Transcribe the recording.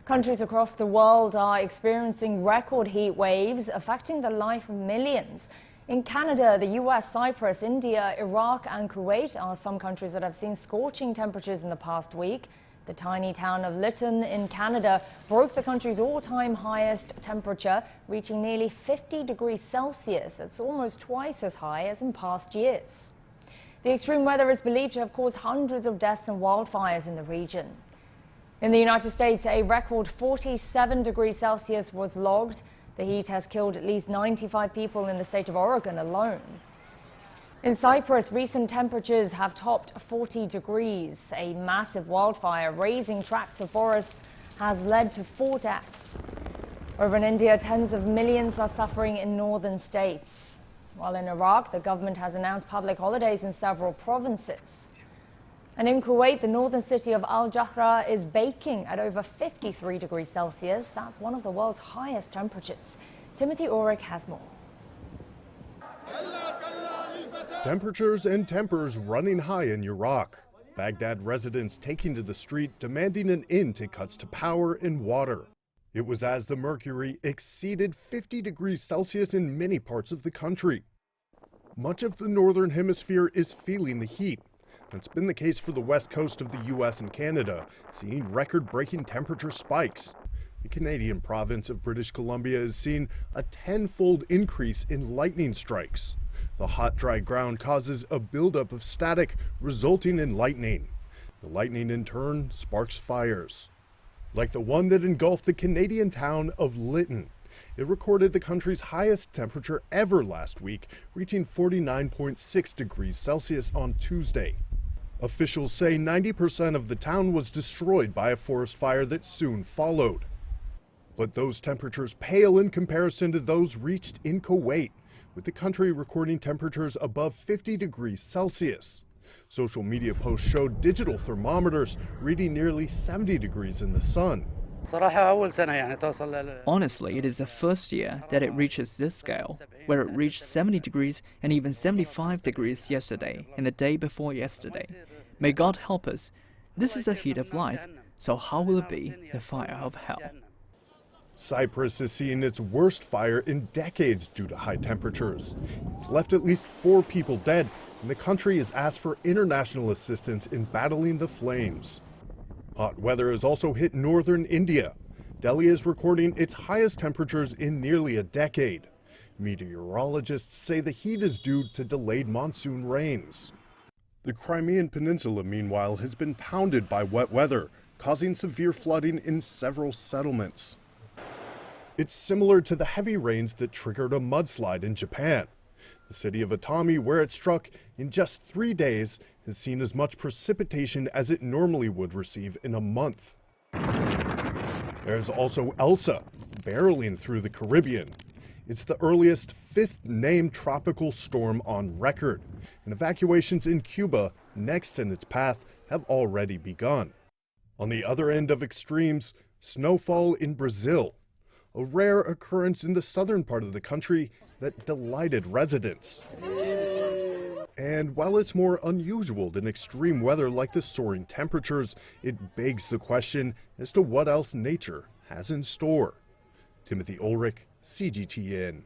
Countries across the world are experiencing record heat waves affecting the life of millions. In Canada, the US, Cyprus, India, Iraq and Kuwait are some countries that have seen scorching temperatures in the past week. The tiny town of Lytton in Canada broke the country's all-time highest temperature, reaching nearly 50 degrees Celsius. That's almost twice as high as in past years. The extreme weather is believed to have caused hundreds of deaths and wildfires in the region. In the United States, a record 47 degrees Celsius was logged. The heat has killed at least 95 people in the state of Oregon alone. In Cyprus, recent temperatures have topped 40 degrees. A massive wildfire razing tracts of forests has led to 4 deaths. Over in India, tens of millions are suffering in northern states. While in Iraq, the government has announced public holidays in several provinces. And in Kuwait, the northern city of Al-Jahra is baking at over 53 degrees Celsius. That's one of the world's highest temperatures. Timothy Ulrich has more. Temperatures and tempers running high in Iraq. Baghdad residents taking to the street demanding an end to cuts to power and water. It was as the mercury exceeded 50 degrees Celsius in many parts of the country. Much of the northern hemisphere is feeling the heat. It's been the case for the west coast of the US and Canada, seeing record-breaking temperature spikes. The Canadian province of British Columbia is seeing a 10-fold increase in lightning strikes. The hot, dry ground causes a buildup of static, resulting in lightning. The lightning, in turn, sparks fires, like the one that engulfed the Canadian town of Lytton. It recorded the country's highest temperature ever last week, reaching 49.6 degrees Celsius on Tuesday. Officials say 90% of the town was destroyed by a forest fire that soon followed. But those temperatures pale in comparison to those reached in Kuwait, with the country recording temperatures above 50 degrees Celsius. Social media posts showed digital thermometers reading nearly 70 degrees in the sun. Honestly, it is the first year that it reaches this scale, where it reached 70 degrees and even 75 degrees yesterday and the day before yesterday. May God help us. This is the heat of life, so how will it be the fire of hell? Cyprus is seeing its worst fire in decades due to high temperatures. It's left at least 4 people dead, and the country has asked for international assistance in battling the flames. Hot weather has also hit northern India. Delhi is recording its highest temperatures in nearly a decade. Meteorologists say the heat is due to delayed monsoon rains. The Crimean Peninsula, meanwhile, has been pounded by wet weather, causing severe flooding in several settlements. It's similar to the heavy rains that triggered a mudslide in Japan. The city of Atami, where it struck, in just 3 days, has seen as much precipitation as it normally would receive in a month. There's also Elsa, barreling through the Caribbean. It's the earliest 5th named tropical storm on record, and evacuations in Cuba, next in its path, have already begun. On the other end of extremes, snowfall in Brazil, a rare occurrence in the southern part of the country that delighted residents. And while it's more unusual than extreme weather like the soaring temperatures, it begs the question as to what else nature has in store. Timothy Ulrich, CGTN.